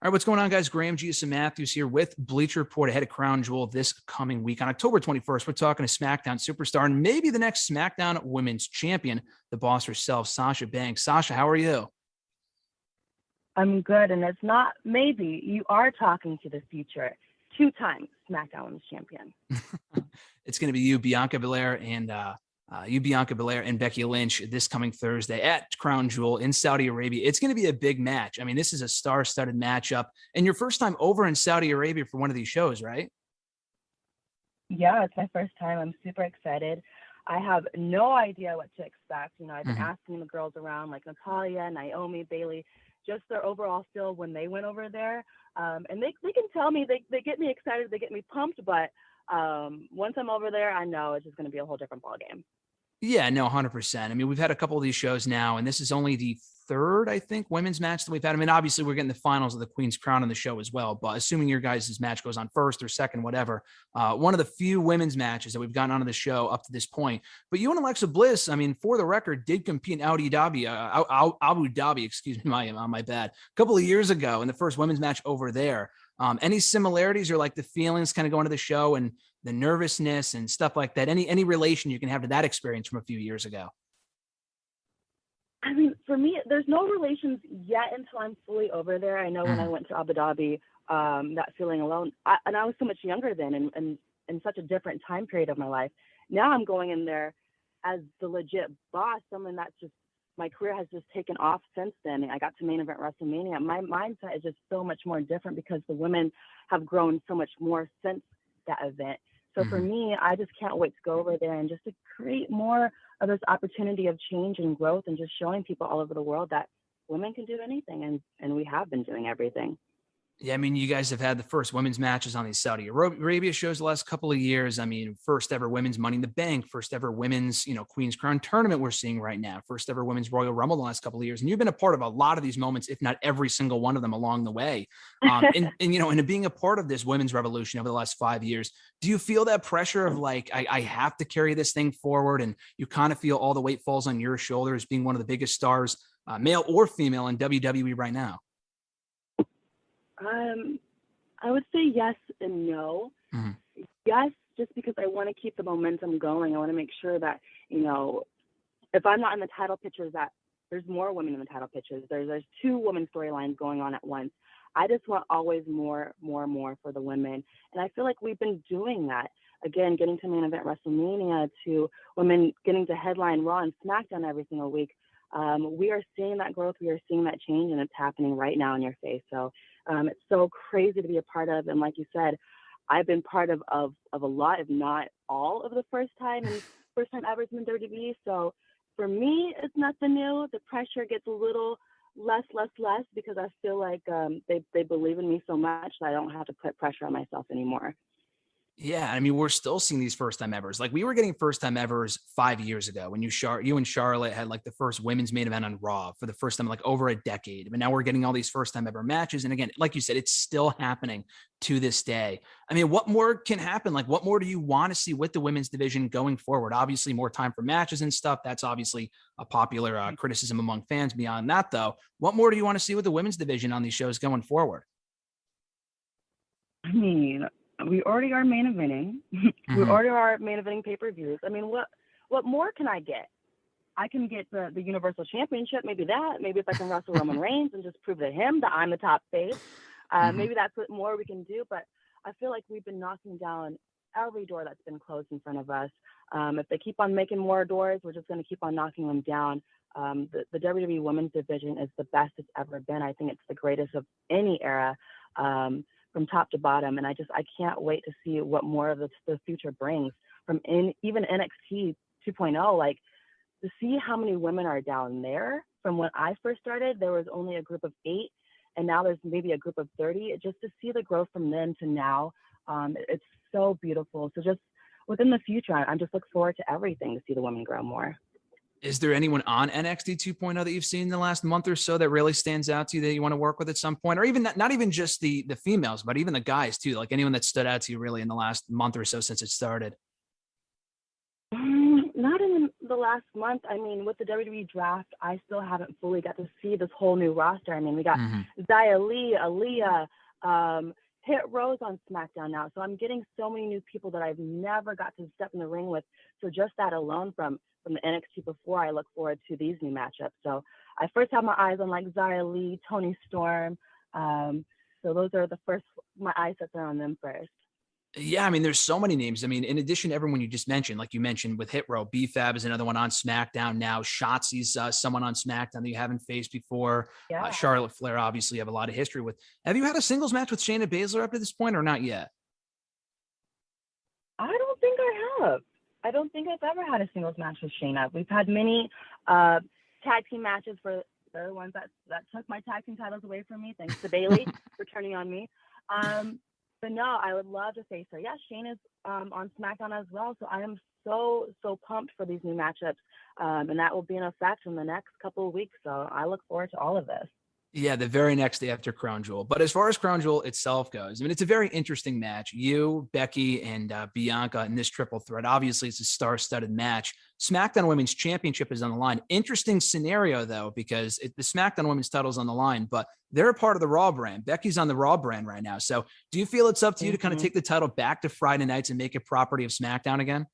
All right, what's going on, guys? Graham Giuseppe Matthews here with Bleacher Report ahead of Crown Jewel this coming week. On October 21st, we're talking to SmackDown superstar and maybe the next SmackDown Women's Champion, the boss herself, Sasha Banks. Sasha, how are you? I'm good, and it's not maybe. You are talking to the future. 2 times SmackDown Women's Champion. It's going to be you, Bianca Belair, and Becky Lynch this coming Thursday at Crown Jewel in Saudi Arabia. It's going to be a big match. I mean, this is a star-studded matchup, and your first time over in Saudi Arabia for one of these shows, right? Yeah, it's my first time. I'm super excited. I have no idea what to expect. I've been asking the girls around like Natalia, Naomi, Bailey, just their overall feel when they went over there. And they can tell me, they get me excited, they get me pumped, but once I'm over there, I know it's just going to be a whole different ballgame. Yeah, no, 100%. I mean, we've had a couple of these shows now, and this is only the third, I think, women's match that we've had. I mean, obviously, we're getting the finals of the Queen's Crown on the show as well, but assuming your guys' match goes on first or second, whatever, one of the few women's matches that we've gotten onto the show up to this point. But you and Alexa Bliss, I mean, for the record, did compete in Abu Dhabi, excuse me, my bad, a couple of years ago in the first women's match over there. Any similarities or like the feelings kind of going to the show and the nervousness and stuff like that? Any relation you can have to that experience from a few years ago? I mean, for me, there's no relations yet until I'm fully over there. I know when I went to Abu Dhabi, that feeling alone, and I was so much younger then and in such a different time period of my life. Now I'm going in there as the legit boss, someone that's just, my career has just taken off since then. I got to main event WrestleMania. My mindset is just so much more different because the women have grown so much more since that event. So for me, I just can't wait to go over there and just to create more of this opportunity of change and growth and just showing people all over the world that women can do anything, and we have been doing everything. Yeah, I mean, you guys have had the first women's matches on these Saudi Arabia shows the last couple of years. I mean, first ever women's Money in the Bank, first ever women's, Queen's Crown tournament we're seeing right now, first ever women's Royal Rumble the last couple of years. And you've been a part of a lot of these moments, if not every single one of them along the way. And being a part of this women's revolution over the last 5 years, do you feel that pressure of like, I have to carry this thing forward, and you kind of feel all the weight falls on your shoulders being one of the biggest stars, male or female, in WWE right now? I would say yes and no. Yes, just because I want to keep the momentum going. I want to make sure that, if I'm not in the title pictures, that there's more women in the title pictures. There's 2 women storylines going on at once. I just want always more for the women. And I feel like we've been doing that. Again, getting to main event WrestleMania, to women getting to headline Raw and SmackDown every single week. We are seeing that growth. We are seeing that change, and it's happening right now in your face. So it's so crazy to be a part of. And like you said, I've been part of a lot, if not all, of the first time evers in WWE. So for me, it's nothing new. The pressure gets a little less because I feel like they believe in me so much that I don't have to put pressure on myself anymore. Yeah, I mean, we're still seeing these first-time evers. Like, we were getting first-time evers 5 years ago when you and Charlotte had like the first women's main event on Raw for the first time, like over a decade. But now we're getting all these first-time ever matches. And again, like you said, it's still happening to this day. I mean, what more can happen? Like, what more do you want to see with the women's division going forward? Obviously, more time for matches and stuff. That's obviously a popular criticism among fans. Beyond that, though, what more do you want to see with the women's division on these shows going forward? I mean, we already are main eventing. We already are main eventing pay-per-views. I mean, what more can I get? I can get the Universal Championship, maybe that. Maybe if I can wrestle Roman Reigns and just prove to him that I'm the top face. Maybe that's what more we can do. But I feel like we've been knocking down every door that's been closed in front of us. If they keep on making more doors, we're just going to keep on knocking them down. The WWE Women's Division is the best it's ever been. I think it's the greatest of any era. From top to bottom, and I can't wait to see what more of the future brings from even NXT 2.0. Like, to see how many women are down there. From when I first started, there was only a group of 8, and now there's maybe a group of 30. Just to see the growth from then to now, it's so beautiful. So just within the future, I'm just looking forward to everything to see the women grow more. Is there anyone on NXT 2.0 that you've seen in the last month or so that really stands out to you that you want to work with at some point? Or even not even just the females, but even the guys too, like anyone that stood out to you really in the last month or so since it started? the last month, I mean, with the WWE draft, I still haven't fully got to see this whole new roster. I mean, we got Xia Li, Aaliyah, Hit Rose on SmackDown now. So I'm getting so many new people that I've never got to step in the ring with. So just that alone from the NXT before, I look forward to these new matchups. So I first have my eyes on like Xia Li, Toni Storm. So those are my eyes set on them first. Yeah, I mean, there's so many names. I mean, in addition to everyone you just mentioned, like you mentioned with Hit Row, B-Fab is another one on SmackDown now. Shotzi's someone on SmackDown that you haven't faced before. Yeah. Charlotte Flair, obviously, you have a lot of history with. Have you had a singles match with Shayna Baszler up to this point or not yet? I don't think I have. I don't think I've ever had a singles match with Shayna. We've had many tag team matches for the ones that took my tag team titles away from me. Thanks to Bailey for turning on me. But no, I would love to face her. Yeah, Shayna's on SmackDown as well. So I am so pumped for these new matchups. And that will be in effect in the next couple of weeks. So I look forward to all of this. Yeah, the very next day after Crown Jewel. But as far as Crown Jewel itself goes, I mean, it's a very interesting match. You, Becky, and Bianca in this triple threat. Obviously, it's a star-studded match. SmackDown Women's Championship is on the line. Interesting scenario, though, because the SmackDown Women's title is on the line, but they're a part of the Raw brand. Becky's on the Raw brand right now. So do you feel it's up to you to kind of take the title back to Friday nights and make it property of SmackDown again?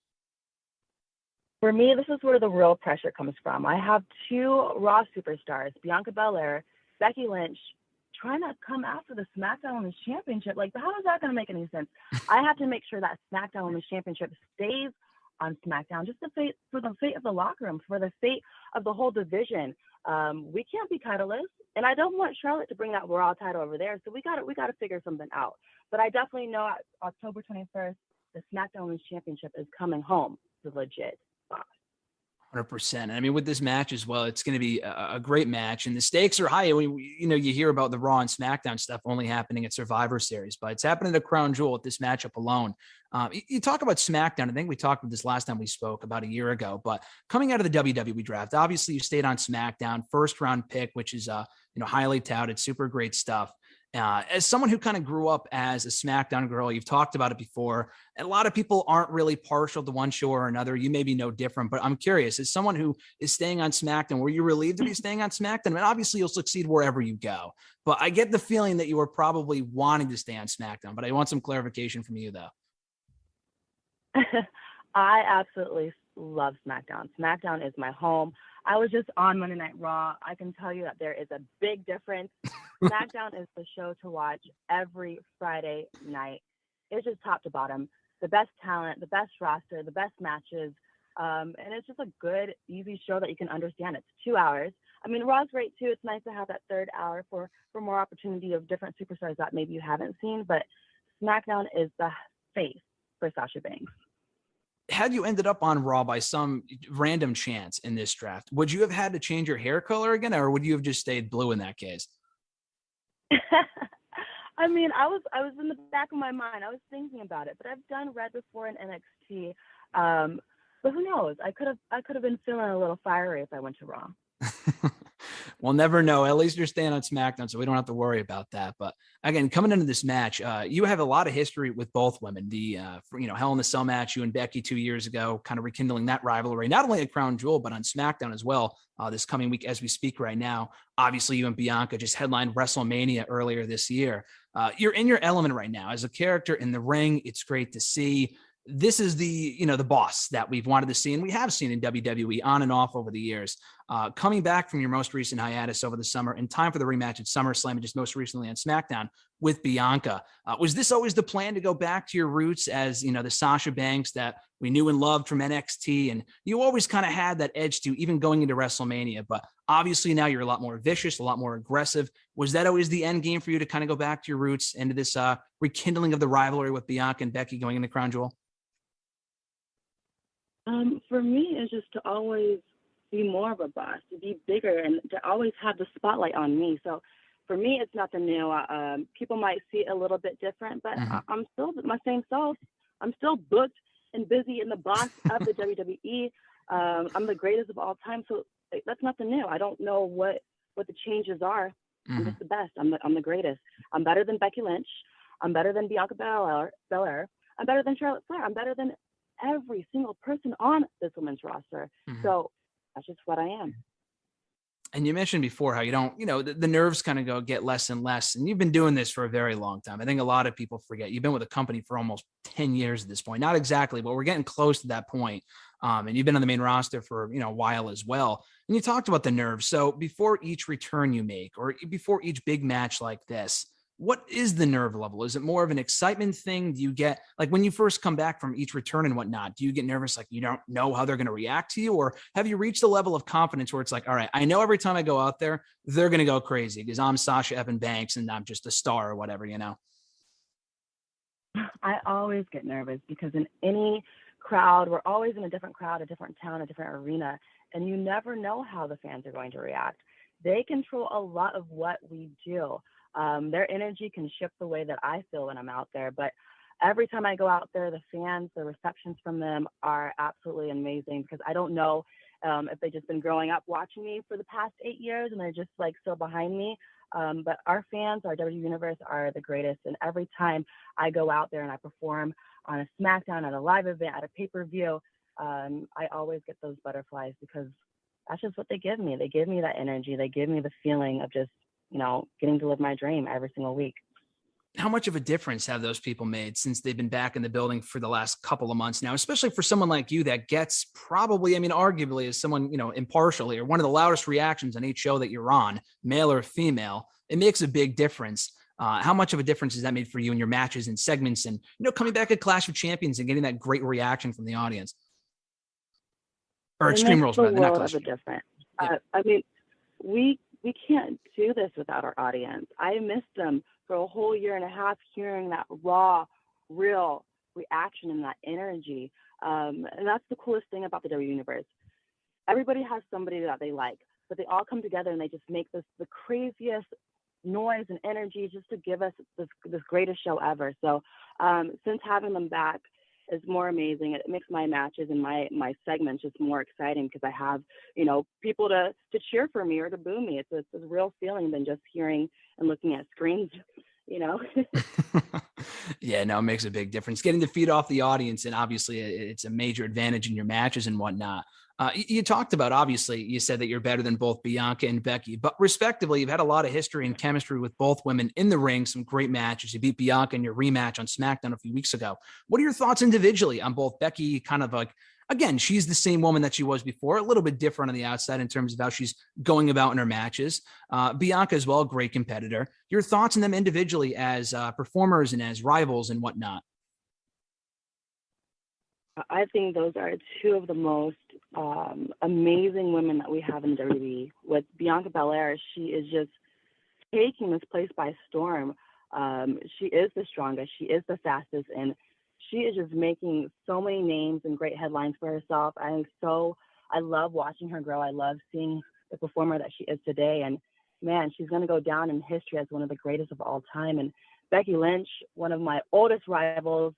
For me, this is where the real pressure comes from. I have two Raw superstars, Bianca Belair, Becky Lynch, trying to come after the SmackDown Women's Championship. Like, how is that going to make any sense? I have to make sure that SmackDown Women's Championship stays on SmackDown, just for the fate of the locker room, for the fate of the whole division. We can't be titleless, and I don't want Charlotte to bring that Raw title over there. So we got to figure something out. But I definitely know October 21st, the SmackDown Women's Championship is coming home to legit. 100%. And I mean, with this match as well, it's going to be a great match, and the stakes are high. You hear about the Raw and SmackDown stuff only happening at Survivor Series, but it's happening at Crown Jewel at this matchup alone. You talk about SmackDown. I think we talked about this last time we spoke about a year ago, but coming out of the WWE draft, obviously you stayed on SmackDown, first round pick, which is, highly touted, super great stuff. As someone who kind of grew up as a SmackDown girl, you've talked about it before. And a lot of people aren't really partial to one show or another. You may be no different, but I'm curious, as someone who is staying on SmackDown, were you relieved to be staying on SmackDown? I mean, obviously you'll succeed wherever you go, but I get the feeling that you were probably wanting to stay on SmackDown, but I want some clarification from you though. I absolutely love SmackDown. SmackDown is my home. I was just on Monday Night Raw. I can tell you that there is a big difference. SmackDown is the show to watch every Friday night. It's just top to bottom. The best talent, the best roster, the best matches. And it's just a good, easy show that you can understand. It's 2 hours. I mean, Raw's great too. It's nice to have that third hour for more opportunity of different superstars that maybe you haven't seen. But SmackDown is the face for Sasha Banks. Had you ended up on Raw by some random chance in this draft, would you have had to change your hair color again, or would you have just stayed blue in that case? I mean, I was in the back of my mind. I was thinking about it, but I've done red before in NXT. But who knows? I could have been feeling a little fiery if I went to Raw. We'll never know. At least you're staying on SmackDown, so we don't have to worry about that. But again, coming into this match, you have a lot of history with both women. The Hell in the Cell match, you and Becky 2 years ago, kind of rekindling that rivalry, not only at Crown Jewel but on SmackDown as well. This coming week, as we speak right now, obviously you and Bianca just headlined WrestleMania earlier this year. You're in your element right now as a character in the ring. It's great to see. This is the boss that we've wanted to see, and we have seen in WWE on and off over the years. Coming back from your most recent hiatus over the summer in time for the rematch at SummerSlam, and just most recently on SmackDown with Bianca. Was this always the plan to go back to your roots as, the Sasha Banks that we knew and loved from NXT? And you always kind of had that edge to even going into WrestleMania, but obviously now you're a lot more vicious, a lot more aggressive. Was that always the end game for you to kind of go back to your roots into this rekindling of the rivalry with Bianca and Becky going into Crown Jewel? For me, it's just to always be more of a boss, to be bigger, and to always have the spotlight on me. So for me, it's nothing new. People might see it a little bit different, but I'm still my same self. I'm still booked and busy in the boss of the WWE. I'm the greatest of all time. So that's nothing new. I don't know what the changes are. I'm just the best. I'm the greatest. I'm better than Becky Lynch. I'm better than Bianca Belair. I'm better than Charlotte Flair. I'm better than every single person on this women's roster. So that's just what I am. And you mentioned before how you don't, the nerves kind of get less and less. And you've been doing this for a very long time. I think a lot of people forget you've been with the company for almost 10 years at this point. Not exactly, but we're getting close to that point. And you've been on the main roster for, a while as well. And you talked about the nerves. So before each return you make, or before each big match like this, what is the nerve level? Is it more of an excitement thing? Do you get, like, when you first come back from each return and whatnot, do you get nervous, like you don't know how they're going to react to you? Or have you reached a level of confidence where it's like, all right, I know every time I go out there, they're going to go crazy because I'm Sasha Banks and I'm just a star or whatever, I always get nervous because in any crowd, we're always in a different crowd, a different town, a different arena, and you never know how the fans are going to react. They control a lot of what we do. Their energy can shift the way that I feel when I'm out there. But every time I go out there, the fans, the receptions from them are absolutely amazing because I don't know if they've just been growing up watching me for the past 8 years and they're just like so behind me. But our fans, our WWE Universe are the greatest. And every time I go out there and I perform on a SmackDown, at a live event, at a pay-per-view, I always get those butterflies because that's just what they give me. They give me that energy. They give me the feeling of just, getting to live my dream every single week. How much of a difference have those people made since they've been back in the building for the last couple of months now, especially for someone like you that gets probably, arguably as someone, impartial here, one of the loudest reactions on each show that you're on, male or female, it makes a big difference. How much of a difference has that made for you in your matches and segments and, coming back at Clash of Champions and getting that great reaction from the audience? Or Extreme Rules, rather, not Clash. Yeah. We can't do this without our audience. I missed them for a whole year and a half, hearing that raw, real reaction and that energy. And that's the coolest thing about the WWE Universe. Everybody has somebody that they like, but they all come together and they just make the craziest noise and energy just to give us this greatest show ever. So since having them back is more amazing. It makes my matches and my segments just more exciting because I have, people to cheer for me or to boo me. It's a real feeling than just hearing and looking at screens, Yeah, no, it makes a big difference. Getting to feed off the audience, and obviously it's a major advantage in your matches and whatnot. You talked about, obviously, you said that you're better than both Bianca and Becky, but respectively, you've had a lot of history and chemistry with both women in the ring, some great matches. You beat Bianca in your rematch on SmackDown a few weeks ago. What are your thoughts individually on both Becky, kind of like, again, she's the same woman that she was before, a little bit different on the outside in terms of how she's going about in her matches. Bianca as well, great competitor. Your thoughts on them individually as performers and as rivals and whatnot? I think those are two of the most amazing women that we have in WWE. With Bianca Belair, she is just taking this place by storm. She is the strongest. She is the fastest. And she is just making so many names and great headlines for herself. I love watching her grow. I love seeing the performer that she is today. And, man, she's going to go down in history as one of the greatest of all time. And Becky Lynch, one of my oldest rivals,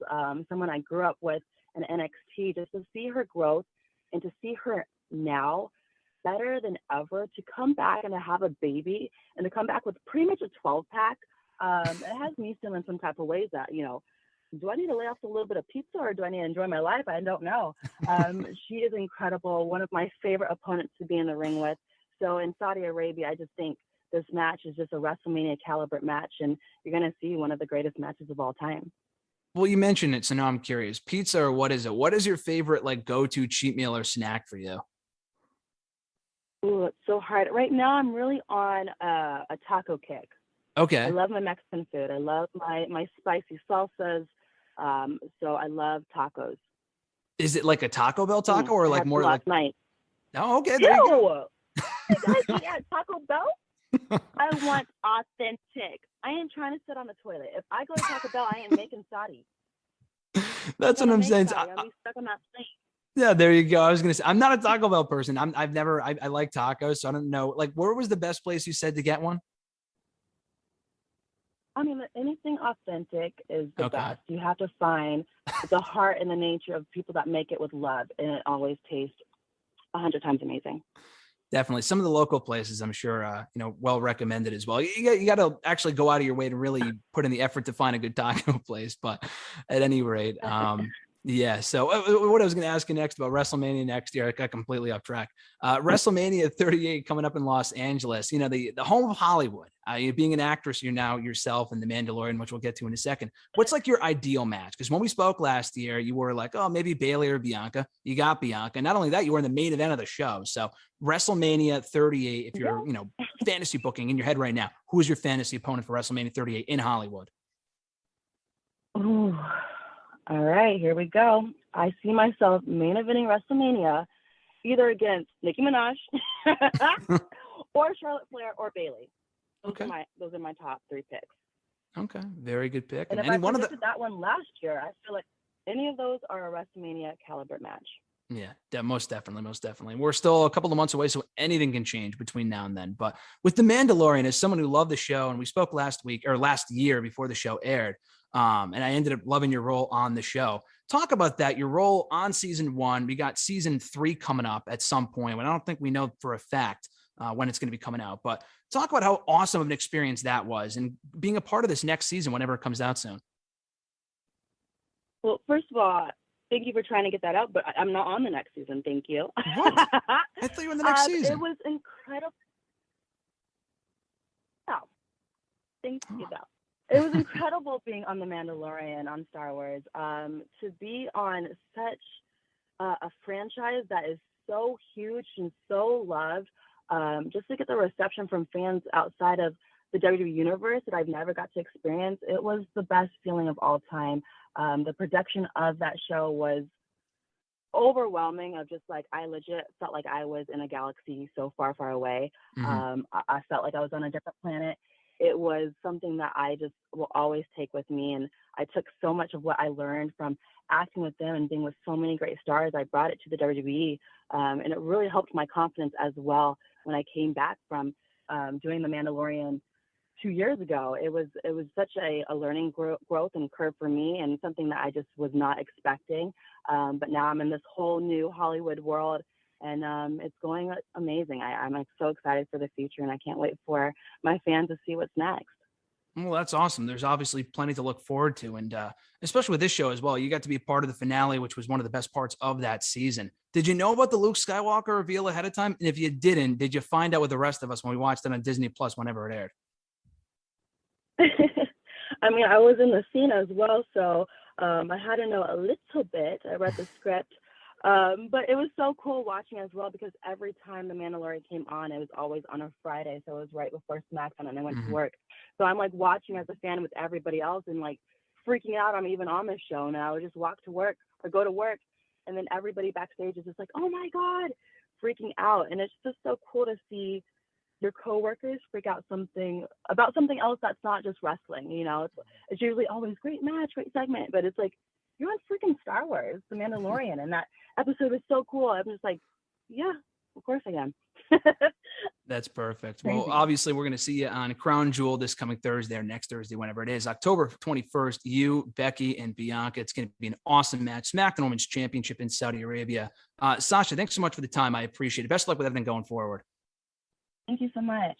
someone I grew up with in NXT, just to see her growth and to see her now better than ever, to come back and to have a baby and to come back with pretty much a 12-pack, it has me feeling some type of ways that, do I need to lay off a little bit of pizza or do I need to enjoy my life? I don't know. She is incredible, one of my favorite opponents to be in the ring with. So in Saudi Arabia, I just think this match is just a WrestleMania caliber match, and you're going to see one of the greatest matches of all time. Well, you mentioned it, so now I'm curious. Pizza, or what is it? What is your favorite go-to cheat meal or snack for you? Ooh, it's so hard. Right now, I'm really on a taco kick. Okay. I love my Mexican food. I love my spicy salsas. So I love tacos. Is it like a Taco Bell taco or like more like night? Oh, okay. There you go. You guys eat at Taco Bell? I want authentic. I ain't trying to sit on the toilet. If I go to Taco Bell, I ain't making Saudi. That's what I'm saying. I'll be stuck on that plane. Yeah, there you go. I was gonna say I'm not a Taco Bell person. I like tacos, so I don't know. Like, where was the best place you said to get one? I mean, anything authentic is the best. You have to find the heart and the nature of people that make it with love, and it always tastes 100 times amazing. Definitely. Some of the local places, I'm sure, well recommended as well. You got to actually go out of your way to really put in the effort to find a good taco place. But at any rate, Yeah. So what I was going to ask you next about WrestleMania next year, I got completely off track. WrestleMania 38 coming up in Los Angeles, you know, the home of Hollywood. You being an actress, you're now yourself in The Mandalorian, which we'll get to in a second. What's like your ideal match? Because when we spoke last year, you were like, oh, maybe Bailey or Bianca. You got Bianca. Not only that, you were in the main event of the show. So WrestleMania 38, if you're, you know, fantasy booking in your head right now, who is your fantasy opponent for WrestleMania 38 in Hollywood? Ooh. All right, here we go. I see myself main eventing WrestleMania either against Nicki Minaj or Charlotte Flair or Bailey. Those are my top 3 picks. Okay, very good pick. And if I predicted that one last year, I feel like any of those are a WrestleMania caliber match. Yeah, most definitely. We're still a couple of months away, so anything can change between now and then. But with The Mandalorian, as someone who loved the show, and we spoke last year before the show aired, and I ended up loving your role on the show. Talk about that, your role on season 1. We got season 3 coming up at some point. I don't think we know for a fact when it's going to be coming out, but talk about how awesome of an experience that was and being a part of this next season whenever it comes out soon. Well, first of all, thank you for trying to get that out, but I'm not on the next season. Thank you. What? I thought you were in the next season. It was incredible. Oh, thank you, though. It was incredible being on The Mandalorian on Star Wars. To be on such a franchise that is so huge and so loved, just to get the reception from fans outside of the WWE universe that I've never got to experience, it was the best feeling of all time. The production of that show was overwhelming. Of just like, I legit felt like I was in a galaxy so far, far away. I felt like I was on a different planet. It was something that I just will always take with me. And I took so much of what I learned from acting with them and being with so many great stars. I brought it to the WWE. And it really helped my confidence as well when I came back from doing The Mandalorian 2 years ago. It was such a learning growth and curve for me, and something that I just was not expecting. But now I'm in this whole new Hollywood world, and it's going amazing. I'm like so excited for the future, and I can't wait for my fans to see what's next. Well, that's awesome. There's obviously plenty to look forward to. And especially with this show as well, you got to be a part of the finale, which was one of the best parts of that season. Did you know about the Luke Skywalker reveal ahead of time? And if you didn't, did you find out with the rest of us when we watched it on Disney Plus whenever it aired? I mean, I was in the scene as well, so I had to know a little bit. I read the script. But it was so cool watching as well, because every time The Mandalorian came on, it was always on a Friday. So it was right before SmackDown, and I went to work. So I'm like watching as a fan with everybody else and like freaking out. I'm even on this show now. I would just walk to work or go to work, and then everybody backstage is just like, oh my God, freaking out. And it's just so cool to see your coworkers freak out about something else that's not just wrestling. You know, it's usually always great match, great segment, but it's like, you're on freaking Star Wars, The Mandalorian, and that episode was so cool. I'm just like, yeah, of course I am. That's perfect. Well, obviously, we're going to see you on Crown Jewel this coming Thursday or next Thursday, whenever it is, October 21st. You, Becky, and Bianca. It's going to be an awesome match. SmackDown Women's Championship in Saudi Arabia. Sasha, thanks so much for the time. I appreciate it. Best of luck with everything going forward. Thank you so much.